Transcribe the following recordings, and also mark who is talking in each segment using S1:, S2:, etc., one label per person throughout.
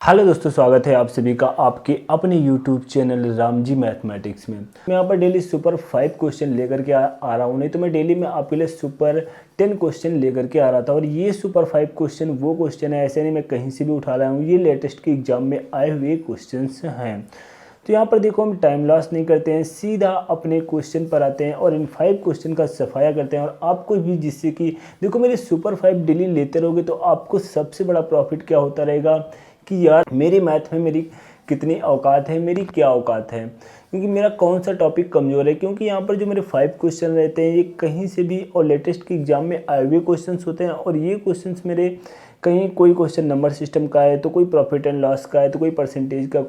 S1: Hello दोस्तों, स्वागत है आप सभी का आपके अपने YouTube channel Ram ji mathematics में। मैं यहाँ पर डेली सुपर 5 क्वेश्चन लेकर के आ रहा हूँ। नहीं तो मैं डेली में आपके लिए सुपर 10 क्वेश्चन लेकर के आ रहा था। और ये सुपर 5 क्वेश्चन वो क्वेश्चन है, ऐसे नहीं मैं कहीं से भी उठा लाया हूँ, ये लेटेस्ट के एग्जाम में आए हुए क्वेश्चन हैं। तो यहाँ पर देखो, हम टाइम लॉस नहीं करते हैं, सीधा अपने क्वेश्चन पर आते हैं और इन 5 क्वेश्चन का सफाया करते हैं। और आपको भी, जिससे कि देखो मेरे सुपर 5 डेली लेते रहोगे तो आपको सबसे बड़ा प्रॉफिट क्या होता रहेगा कि यार मेरी मैथ में मेरी कितनी औकात है, मेरी क्या औकात है, क्योंकि मेरा कौन सा टॉपिक कमज़ोर है। क्योंकि यहाँ पर जो मेरे 5 क्वेश्चन रहते हैं ये कहीं से भी और लेटेस्ट के एग्जाम में आए हुए क्वेश्चंस होते हैं। और ये क्वेश्चंस मेरे कहीं कोई क्वेश्चन नंबर सिस्टम का है, तो कोई प्रॉफिट एंड लॉस का है, तो कोई परसेंटेज का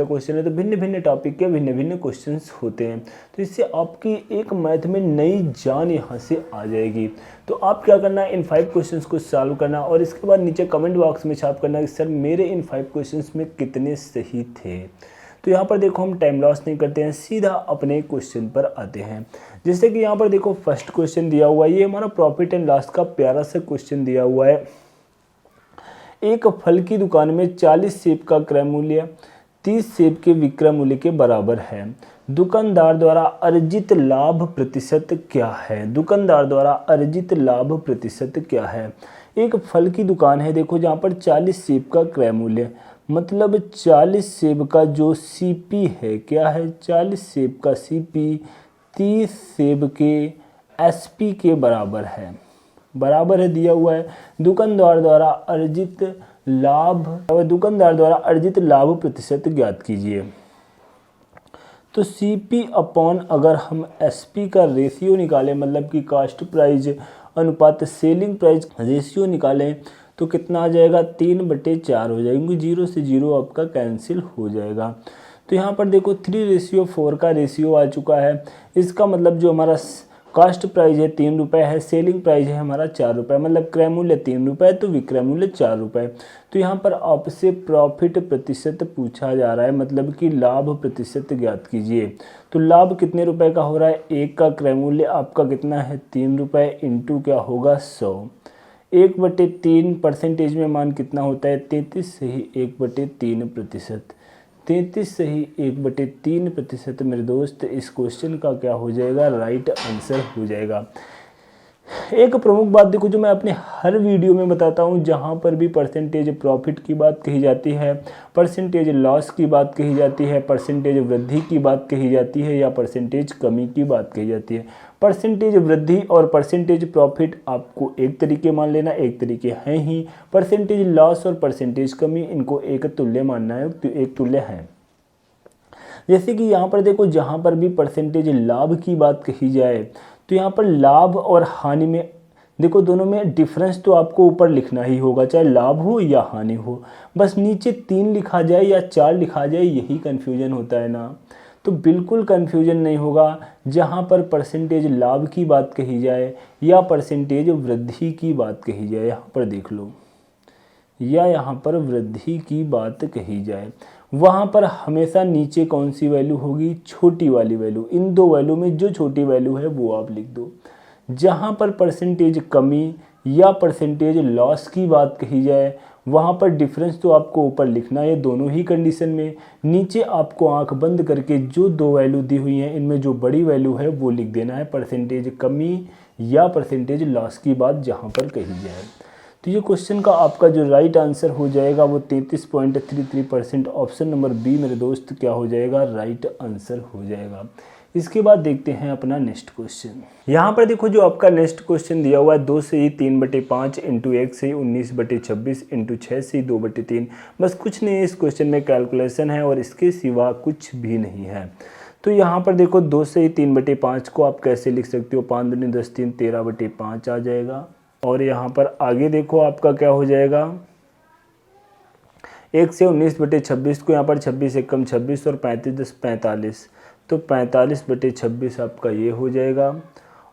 S1: क्वेश्चन है। तो भिन्न भिन्न टॉपिक के भिन्न भिन्न क्वेश्चंस होते हैं। तो इससे आपकी एक मैथ में नई जान यहाँ से आ जाएगी। तो आप क्या करना है, इन 5 क्वेश्चंस को सॉल्व करना और इसके बाद नीचे कमेंट बॉक्स में छाप करना कि सर मेरे इन 5 क्वेश्चंस में कितने सही थे। तो यहाँ पर देखो, हम टाइम लॉस नहीं करते हैं, सीधा अपने क्वेश्चन पर आते हैं। जैसे कि यहाँ पर देखो फर्स्ट क्वेश्चन दिया हुआ है, ये हमारा प्रॉफिट एंड लॉस का प्यारा सा क्वेश्चन दिया हुआ है। एक फल की दुकान में 40 सेब का क्रय मूल्य 30 सेब के विक्रय मूल्य के बराबर है। दुकानदार द्वारा अर्जित लाभ प्रतिशत क्या है? दुकानदार द्वारा अर्जित लाभ प्रतिशत क्या है? एक फल की दुकान है, देखो जहाँ पर 40 सेब का क्रय मूल्य, मतलब 40 सेब का जो सीपी है क्या है, 40 सेब का सीपी 30 सेब के एसपी के बराबर है, दिया हुआ है। दुकानदार द्वारा अर्जित लाभ प्रतिशत ज्ञात कीजिए। तो सीपी अपॉन अगर हम एसपी का रेशियो निकालें, मतलब कि कास्ट प्राइस अनुपात सेलिंग प्राइस रेशियो निकालें, तो कितना आ जाएगा, 3/4 हो जाएगा, क्योंकि 0 से 0 आपका कैंसिल हो जाएगा। तो यहाँ पर देखो 3:4 का रेशियो आ चुका है। इसका मतलब जो हमारा कास्ट प्राइस है 3 रुपये है, सेलिंग प्राइस है हमारा 4 रुपये, मतलब क्रय मूल्य 3 रुपये तो विक्रय मूल्य 4 रुपये। तो यहाँ पर आपसे प्रॉफिट प्रतिशत पूछा जा रहा है, मतलब कि लाभ प्रतिशत ज्ञात कीजिए। तो लाभ कितने रुपए का हो रहा है, एक का क्रय मूल्य आपका कितना है 3 रुपये, इंटू क्या होगा 100, 1/3 परसेंटेज में मान कितना होता है 33 सही 1/3%। 33 सही 1/3% मेरे दोस्त, इस क्वेश्चन का क्या हो जाएगा, राइट आंसर हो जाएगा। एक प्रमुख बात देखो, जो मैं अपने हर वीडियो में बताता हूँ, जहाँ पर भी परसेंटेज प्रॉफिट की बात कही जाती है, परसेंटेज लॉस की बात कही जाती है, परसेंटेज वृद्धि की बात कही जाती है, या परसेंटेज कमी की बात कही जाती है, परसेंटेज वृद्धि और परसेंटेज प्रॉफिट आपको एक तरीके मान लेना, एक तरीके हैं ही। परसेंटेज लॉस और परसेंटेज कमी, इनको एक तुल्य मानना है, तो एक तुल्य है। जैसे कि यहाँ पर देखो, जहाँ पर भी परसेंटेज लाभ की बात कही जाए, तो यहाँ पर लाभ और हानि में देखो, दोनों में डिफरेंस तो आपको ऊपर लिखना ही होगा, चाहे लाभ हो या हानि हो। बस नीचे 3 लिखा जाए या 4 लिखा जाए, यही कन्फ्यूजन होता है ना। तो बिल्कुल कन्फ्यूजन नहीं होगा। जहाँ पर परसेंटेज लाभ की बात कही जाए या परसेंटेज वृद्धि की बात कही जाए, यहाँ पर देख लो, या यहाँ पर वृद्धि की बात कही जाए, वहाँ पर हमेशा नीचे कौन सी वैल्यू होगी, छोटी वाली वैल्यू। इन दो वैल्यू में जो छोटी वैल्यू है वो आप लिख दो। जहाँ पर परसेंटेज कमी या परसेंटेज लॉस की बात कही जाए, वहाँ पर डिफरेंस तो आपको ऊपर लिखना है दोनों ही कंडीशन में। नीचे आपको आंख बंद करके जो 2 वैल्यू दी हुई हैं, इनमें जो बड़ी वैल्यू है वो लिख देना है, परसेंटेज कमी या परसेंटेज लॉस की बात जहाँ पर कही जाए। तो ये क्वेश्चन का आपका जो राइट आंसर हो जाएगा वो 33.33%, ऑप्शन नंबर बी मेरे दोस्त क्या हो जाएगा, राइट आंसर हो जाएगा। इसके बाद देखते हैं अपना नेक्स्ट क्वेश्चन। यहाँ पर देखो, जो आपका नेक्स्ट क्वेश्चन दिया हुआ है, 2 से ही 3/5 इंटू 1 से 19/26 इंटू 6 से 2/3। बस कुछ नहीं है इस क्वेश्चन में, कैलकुलेशन है और इसके सिवा कुछ भी नहीं है। तो यहाँ पर देखो, 2 से ही 3/5 को आप कैसे लिख सकते हो, 5 दूनी 10 3 13/5 आ जाएगा। और यहाँ पर आगे देखो आपका क्या हो जाएगा, 1 से 19/26 को यहाँ पर 26 से कम 26 और 35 10 45, तो 45/26 आपका ये हो जाएगा।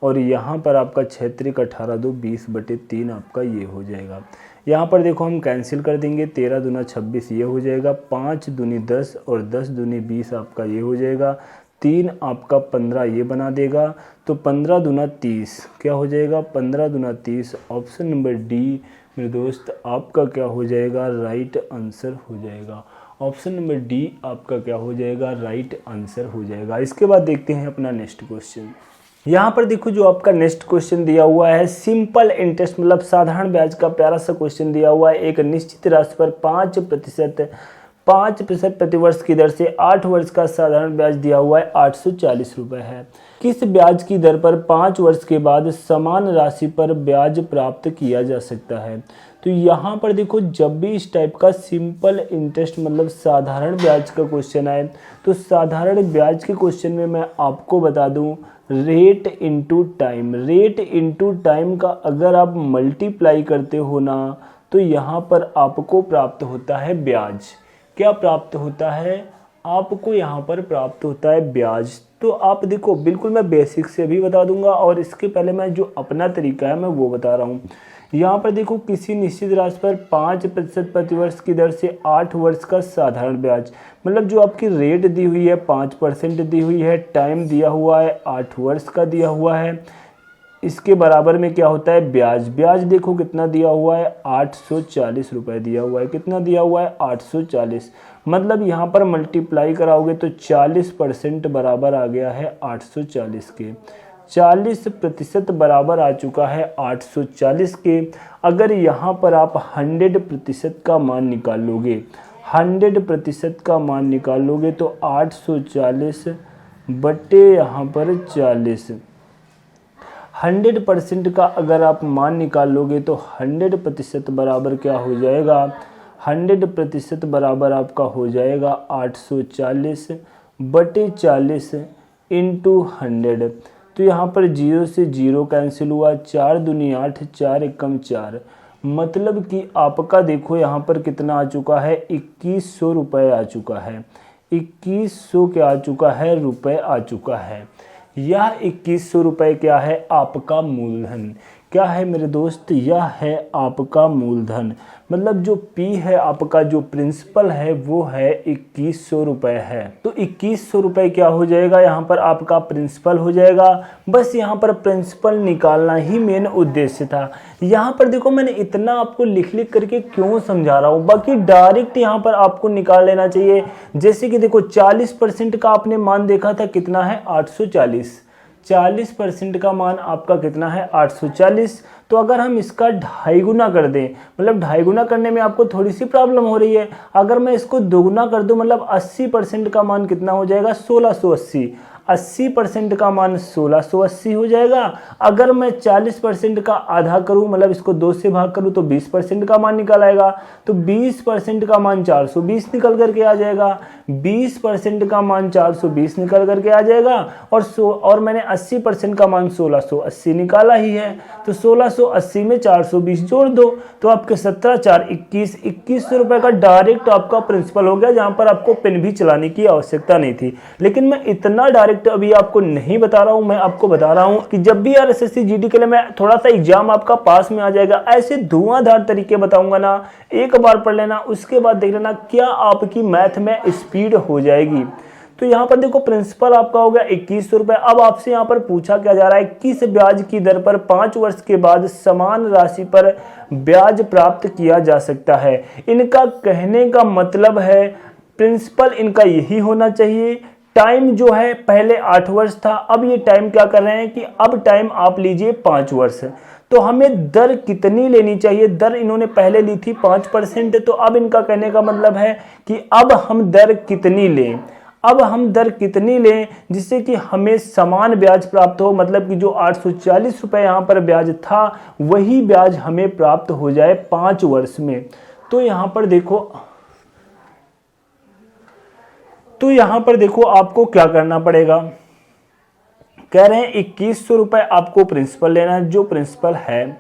S1: और यहाँ पर आपका 6 18 2 20/3 आपका ये हो जाएगा। यहाँ पर देखो हम कैंसिल कर देंगे, 13 दूना 26 ये हो जाएगा, 5 दूनी 10 और 10 दूनी 20 आपका ये हो जाएगा, 3 आपका 15 ये बना देगा। तो 15 दूना 30 क्या हो जाएगा, 15 दूना 30, ऑप्शन नंबर डी मेरे दोस्त आपका क्या हो जाएगा, राइट आंसर हो जाएगा। ऑप्शन नंबर डी आपका क्या हो जाएगा, राइट आंसर हो जाएगा। इसके बाद देखते हैं अपना नेक्स्ट क्वेश्चन। यहाँ पर देखो जो आपका नेक्स्ट क्वेश्चन दिया हुआ है, सिंपल इंटरेस्ट मतलब साधारण ब्याज का प्यारा सा क्वेश्चन दिया हुआ है। एक निश्चित राशि पर 5% प्रतिवर्ष की दर से 8 वर्ष का साधारण ब्याज दिया हुआ है, 840 रुपये है। किस ब्याज की दर पर 5 वर्ष के बाद समान राशि पर ब्याज प्राप्त किया जा सकता है। तो यहाँ पर देखो जब भी इस टाइप का सिंपल इंटरेस्ट मतलब साधारण ब्याज का क्वेश्चन आए तो साधारण ब्याज के क्वेश्चन में मैं आपको बता दूं rate into time, rate into time का अगर आप मल्टीप्लाई करते हो ना तो यहाँ पर आपको प्राप्त होता है ब्याज। क्या प्राप्त होता है आपको, यहाँ पर प्राप्त होता है ब्याज। तो आप देखो बिल्कुल मैं बेसिक से भी बता दूंगा और इसके पहले मैं जो अपना तरीका है मैं वो बता रहा हूँ। यहाँ पर देखो किसी निश्चित राशि पर 5% प्रतिवर्ष की दर से 8 वर्ष का साधारण ब्याज, मतलब जो आपकी रेट दी हुई है 5% दी हुई है, टाइम दिया हुआ है 8 वर्ष का दिया हुआ है, इसके बराबर में क्या होता है ब्याज। ब्याज देखो कितना दिया हुआ है 840 रुपये दिया हुआ है। कितना दिया हुआ है 840, मतलब यहाँ पर मल्टीप्लाई कराओगे तो 40% बराबर आ गया है 840 के। 40% बराबर आ चुका है 840 के। अगर यहाँ पर आप 100% का मान निकाल लोगे, 100% का मान निकाल लोगे तो 840 बटे यहाँ पर 40, 100% का अगर आप मान निकाल लोगे तो 100% बराबर क्या हो जाएगा, 100% बराबर आपका हो जाएगा 840 बटे 40 इंटू 100। तो यहाँ पर 0 से 0 कैंसिल हुआ, 4 दूनी 8, 4 एकम 4, मतलब कि आपका देखो यहाँ पर कितना आ चुका है 2100 रुपये आ चुका है। 2100 क्या आ चुका है, रुपये आ चुका है। यह 2100 रुपये क्या है आपका मूलधन। क्या है मेरे दोस्त, यह है आपका मूलधन, मतलब जो P है आपका जो प्रिंसिपल है वो है 2100 रुपये है। तो 2100 रुपये क्या हो जाएगा, यहाँ पर आपका प्रिंसिपल हो जाएगा। बस यहाँ पर प्रिंसिपल निकालना ही मेन उद्देश्य था। यहाँ पर देखो मैंने इतना आपको लिख लिख करके क्यों समझा रहा हूँ, बाकी डायरेक्ट यहाँ पर आपको निकाल लेना चाहिए। जैसे कि देखो 40% का आपने मान देखा था कितना है 840, 40% का मान आपका कितना है 840। तो अगर हम इसका 2.5 गुना कर दें, मतलब 2.5 गुना करने में आपको थोड़ी सी प्रॉब्लम हो रही है, अगर मैं इसको 2 गुना कर दूं मतलब 80% का मान कितना हो जाएगा 1680, 80% का मान 1680 हो जाएगा। अगर मैं 40% का आधा करूं मतलब इसको 2 से भाग करूं तो 20% का मान निकल आएगा। तो 20% का मान 420 निकल करके आ जाएगा, 20% का मान 420 निकल करके आ जाएगा। और मैंने 80% का मान 1680 निकाला ही है, तो 1680 में 420 जोड़ दो तो आपके 17 4 21, 2100 रुपये का डायरेक्ट आपका प्रिंसिपल हो गया, जहां पर आपको पेन भी चलाने की आवश्यकता नहीं थी। लेकिन मैं इतना डायरेक्ट अभी आपको नहीं बता रहा हूं, मैं आपको बता रहा हूं कि जब भी यार एसएससी जीडी के लिए मैं थोड़ा सा एग्जाम आपका पास में आ जाएगा, ऐसे धुआंधार तरीके बताऊंगा ना, एक बार पढ़ लेना, उसके बाद देख लेना क्या आपकी मैथ में स्पीड हो जाएगी। तो यहाँ पर देखो प्रिंसिपल आपका हो गया 2100 रुपये। अब आपसे यहाँ पर पूछा क्या जा रहा है, किस ब्याज की दर पर 5 वर्ष के बाद समान राशि पर ब्याज प्राप्त किया जा सकता है। इनका कहने का मतलब है प्रिंसिपल इनका यही होना चाहिए। टाइम जो है पहले 8 वर्ष था, अब ये टाइम क्या कर रहे हैं कि अब टाइम आप लीजिए 5 वर्ष। तो हमें दर कितनी लेनी चाहिए, दर इन्होंने पहले ली थी 5%, तो अब इनका कहने का मतलब है कि अब हम दर कितनी लें, अब हम दर कितनी लें जिससे कि हमें समान ब्याज प्राप्त हो, मतलब कि जो 840 रुपये यहाँ पर ब्याज था वही ब्याज हमें प्राप्त हो जाए 5 वर्ष में। तो यहाँ पर देखो आपको क्या करना पड़ेगा, कह रहे हैं 2100 रुपये आपको प्रिंसिपल लेना है, जो प्रिंसिपल है।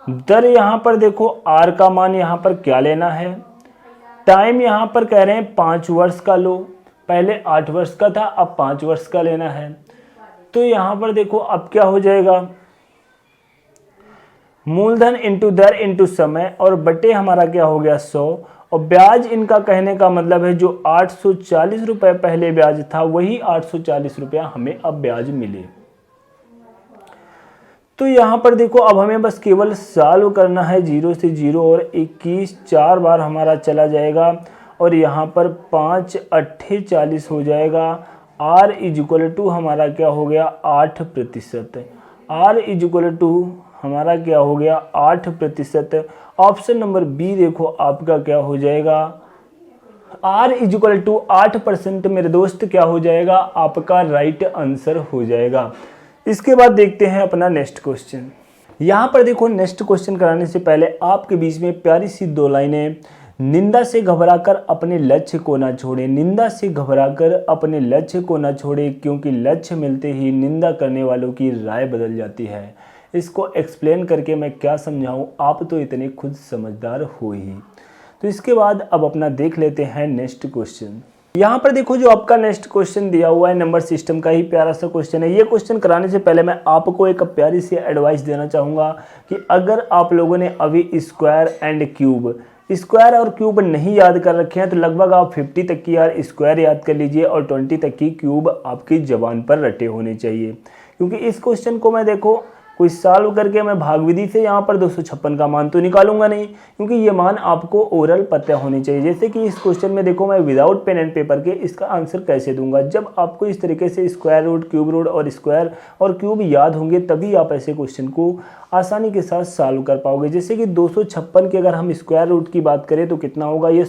S1: दर यहाँ पर देखो आर का मान यहाँ पर क्या लेना है, टाइम यहाँ पर कह रहे हैं 5 वर्ष का लो, पहले 8 वर्ष का था अब 5 वर्ष का लेना है। तो यहाँ पर देखो अब क्या हो जाएगा, मूलधन इंटू दर इंटू समय और बटे हमारा क्या हो गया 100, और ब्याज इनका कहने का मतलब है जो 840 रुपये पहले ब्याज था वही 840 रुपया हमें अब ब्याज मिले। तो यहाँ पर देखो अब हमें बस केवल सॉल्व करना है 0 से 0 और 21 4 बार हमारा चला जाएगा और यहाँ पर 5 अट्ठे 40 हो जाएगा। R इक्वल टू हमारा क्या हो गया 8%। R इक्वल टू हमारा क्या हो गया 8%। ऑप्शन नंबर बी देखो आपका क्या हो जाएगा R इक्वल टू 8% मेरे दोस्त क्या हो जाएगा आपका राइट आंसर हो जाएगा। इसके बाद देखते हैं अपना नेक्स्ट क्वेश्चन। यहाँ पर देखो नेक्स्ट क्वेश्चन कराने से पहले आपके बीच में प्यारी सी 2 लाइनें। निंदा से घबराकर अपने लक्ष्य को ना छोड़े, निंदा से घबराकर अपने लक्ष्य को ना छोड़े, क्योंकि लक्ष्य मिलते ही निंदा करने वालों की राय बदल जाती है। इसको एक्सप्लेन करके मैं क्या समझाऊं, आप तो इतने खुद समझदार हो ही। तो इसके बाद अब अपना देख लेते हैं नेक्स्ट क्वेश्चन। यहाँ पर देखो जो आपका नेक्स्ट क्वेश्चन दिया हुआ है नंबर सिस्टम का ही प्यारा सा क्वेश्चन है। ये क्वेश्चन कराने से पहले मैं आपको एक प्यारी सी एडवाइस देना चाहूँगा कि अगर आप लोगों ने अभी स्क्वायर एंड क्यूब, स्क्वायर और क्यूब नहीं याद कर रखे हैं तो लगभग आप 50 तक की यार स्क्वायर याद कर लीजिए और 20 तक की क्यूब आपकी जबान पर रटे होने चाहिए। क्योंकि इस क्वेश्चन को मैं देखो कोई सॉल्व करके मैं भागविधि से यहाँ पर 256 का मान तो निकालूंगा नहीं, क्योंकि ये मान आपको ओरल पता होने चाहिए। जैसे कि इस क्वेश्चन में देखो मैं विदाउट पेन एंड पेपर के इसका आंसर कैसे दूंगा। जब आपको इस तरीके से स्क्वायर रूट, क्यूब रूट और स्क्वायर और क्यूब याद होंगे तभी आप ऐसे क्वेश्चन को आसानी के साथ सॉल्व कर पाओगे। जैसे कि 256 के अगर हम स्क्वायर रूट की बात करें तो कितना होगा, ये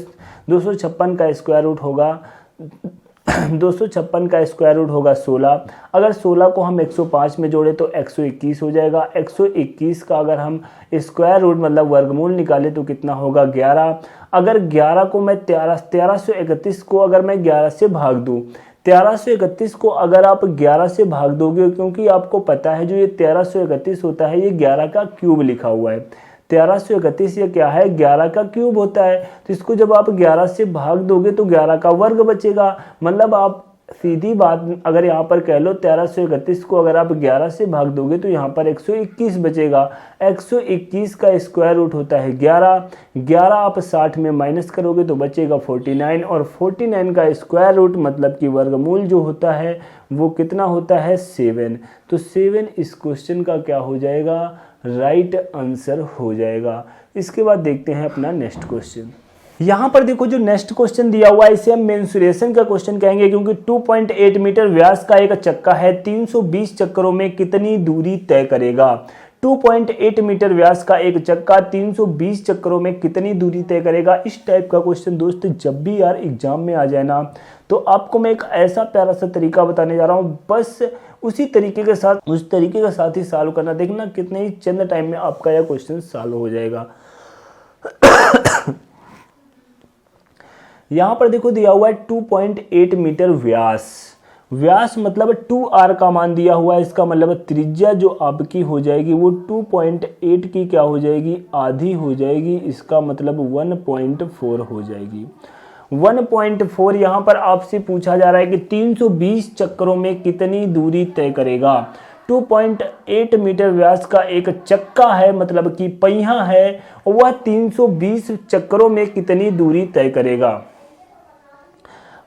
S1: 256 का स्क्वायर रूट होगा 256 का स्क्वायर रूट होगा 16। अगर 16 को हम 105 में जोड़े तो 121 हो जाएगा। 121 का अगर हम स्क्वायर रूट मतलब वर्गमूल निकाले तो कितना होगा 11। अगर 11 को मैं 1331 को अगर मैं 11 से भाग दूं, 1331 को अगर आप 11 से भाग दोगे, क्योंकि आपको पता है जो ये 1331 होता है ये 11 का क्यूब लिखा हुआ है। 1331 ये क्या है 11 का क्यूब होता है। तो इसको जब आप 11 से भाग दोगे तो 11 का वर्ग बचेगा। मतलब आप सीधी बात अगर यहाँ पर कह लो 1331 को अगर आप 11 से भाग दोगे तो यहाँ पर 121 बचेगा। 121 का स्क्वायर रूट होता है 11। 11 आप 60 में माइनस करोगे तो बचेगा 49 और 49 का स्क्वायर रूट मतलब कि वर्गमूल जो होता है वो कितना होता है 7। तो 7 इस क्वेश्चन का क्या हो जाएगा राइट आंसर हो जाएगा। इसके बाद देखते हैं अपना नेक्स्ट क्वेश्चन। यहाँ पर देखो जो नेक्स्ट क्वेश्चन दिया हुआ है इसे हम मेंसुरेशन का क्वेश्चन कहेंगे, क्योंकि 2.8 मीटर व्यास का एक चक्का है 320 चक्करों में कितनी दूरी तय करेगा। 2.8 मीटर व्यास का एक चक्का 320 चक्करों में कितनी दूरी तय करेगा। इस टाइप का क्वेश्चन दोस्त जब भी यार एग्जाम में आ जाए ना तो आपको मैं एक ऐसा प्यारा सा तरीका बताने जा रहा हूँ, बस उस तरीके के साथ ही सॉल्व करना। देखना कितने ही चंद टाइम में आपका यह क्वेश्चन सॉल्व हो जाएगा। यहाँ पर देखो दिया हुआ है 2.8 मीटर व्यास मतलब 2r का मान दिया हुआ है। इसका मतलब त्रिज्या जो आपकी हो जाएगी वो 2.8 की क्या हो जाएगी आधी हो जाएगी। इसका मतलब 1.4 हो जाएगी। 1.4 यहाँ पर आपसे पूछा जा रहा है कि 320 चक्करों में कितनी दूरी तय करेगा। 2.8 मीटर व्यास का एक चक्का है मतलब कि पहिया है, वह 320 चक्करों में कितनी दूरी तय करेगा।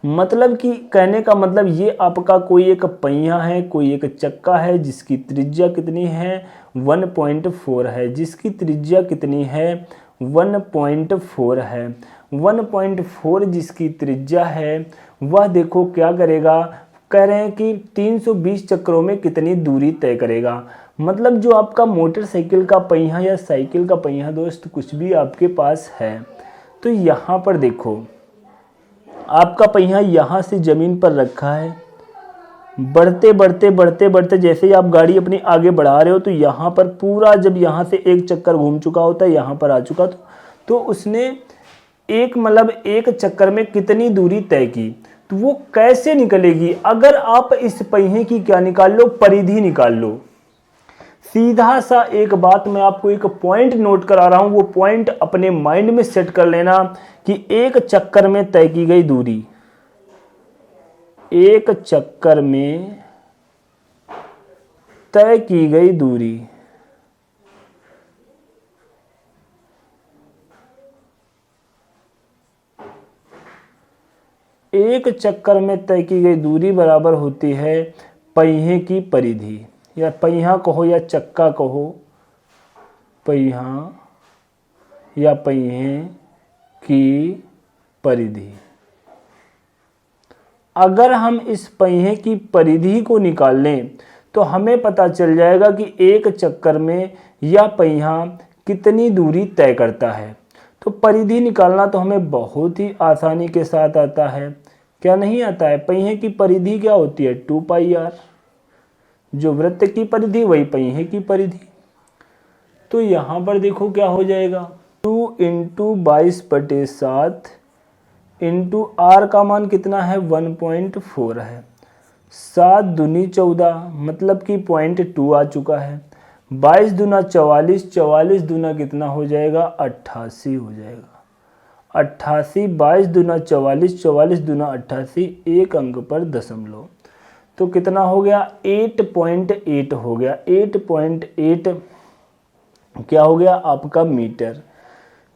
S1: मतलब कि कहने का मतलब ये आपका कोई एक पहिया है, कोई एक चक्का है जिसकी त्रिज्या कितनी है 1.4 है, जिसकी त्रिज्या कितनी है 1.4 है। 1.4 जिसकी त्रिज्या है वह देखो क्या करेगा, कह रहे हैं कि 320 चक्करों में कितनी दूरी तय करेगा। मतलब जो आपका मोटरसाइकिल का पहिया या साइकिल का पहिया दोस्त कुछ भी आपके पास है, तो यहाँ पर देखो आपका पहिया यहाँ से ज़मीन पर रखा है, बढ़ते जैसे ही आप गाड़ी अपनी आगे बढ़ा रहे हो तो यहाँ पर पूरा जब यहाँ से एक चक्कर घूम चुका होता है, यहाँ पर आ चुका तो उसने एक चक्कर में कितनी दूरी तय की, तो वो कैसे निकलेगी। अगर आप इस पहिए की क्या निकाल लो परिधि निकाल लो। सीधा सा एक बात मैं आपको एक पॉइंट नोट करा रहा हूं, वो पॉइंट अपने माइंड में सेट कर लेना कि एक चक्कर में तय की गई दूरी, एक चक्कर में तय की गई दूरी एक चक्कर में तय की गई दूरी बराबर होती है पहिए की परिधि। या पहिया कहो या चक्का कहो, पहिया या पहिए की परिधि। अगर हम इस पहिए की परिधि को निकाल लें तो हमें पता चल जाएगा कि एक चक्कर में यह पहिया कितनी दूरी तय करता है। तो परिधि निकालना तो हमें बहुत ही आसानी के साथ आता है। क्या नहीं आता है? पहिए की परिधि क्या होती है? 2πr। जो वृत्त की परिधि वही पहिए की परिधि। तो यहाँ पर देखो क्या हो जाएगा, 2 × 22/7 इंटू r का मान कितना है? 1.4 है। 7 दूनी 14 मतलब कि 0.2 आ चुका है। 22 दूना 44, 44 दूना कितना हो जाएगा? 88 हो जाएगा। 88, 22 दूना 44, 44 दूना 88, एक अंक पर दशमलव। तो कितना हो गया? 8.8 हो गया। 8.8 क्या हो गया आपका? मीटर।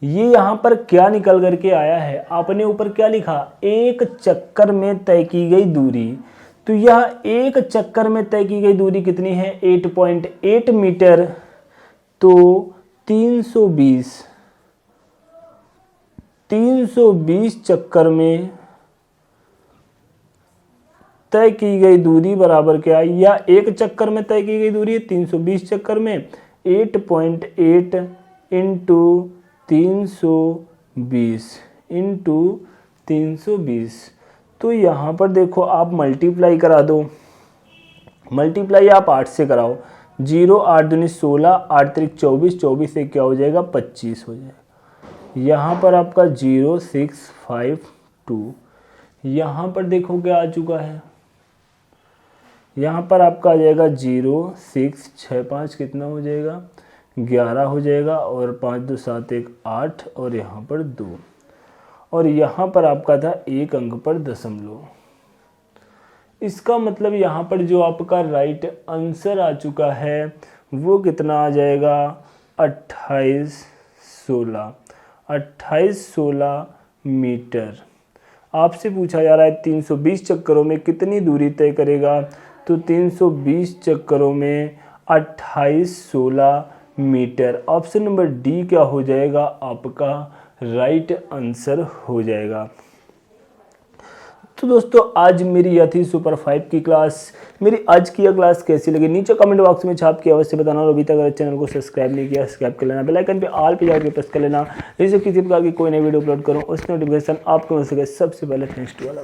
S1: ये यहाँ पर क्या निकल करके आया है? आपने ऊपर क्या लिखा? एक चक्कर में तय की गई दूरी। तो यह एक चक्कर में तय की गई दूरी कितनी है? 8.8 मीटर। तो 320 चक्कर में तय की गई दूरी बराबर क्या है? या एक चक्कर में तय की गई दूरी है 320 चक्कर में। 8.8 इंटू 320 तो यहाँ पर देखो आप मल्टीप्लाई करा दो। मल्टीप्लाई आप 8 से कराओ। 0 8 दूनी 16, 8 3 24, 24 से क्या हो जाएगा? 25 हो जाएगा। यहाँ पर आपका 0652। यहाँ पर देखो क्या आ चुका है? यहाँ पर आपका आ जाएगा 0665 कितना हो जाएगा? 11 हो जाएगा। और 5 2 7 1 8 और यहाँ पर 2 और यहाँ पर आपका था एक अंक पर दशमलव। इसका मतलब यहाँ पर जो आपका राइट आंसर आ चुका है वो कितना आ जाएगा? 2816 मीटर। आपसे पूछा जा रहा है 320 चक्करों में कितनी दूरी तय करेगा? तो 320 चक्करों में 2816 मीटर। ऑप्शन नंबर डी क्या हो जाएगा? आपका राइट आंसर हो जाएगा। तो दोस्तों आज मेरी यह थी सुपर 5 की क्लास। मेरी आज की यह क्लास कैसी लगी नीचे कमेंट बॉक्स में छाप के अवश्य बताना। और अभी तक अगर चैनल को सब्सक्राइब नहीं किया सब्सक्राइब कर लेना, बेल आइकन पे ऑल पे जाकर प्रेस कर लेना, जिससे किसी प्रकार की कोई नई वीडियो अपलोड करूँ उसकी नोटिफिकेशन आपको मिल सके सबसे पहले। Thanks to all.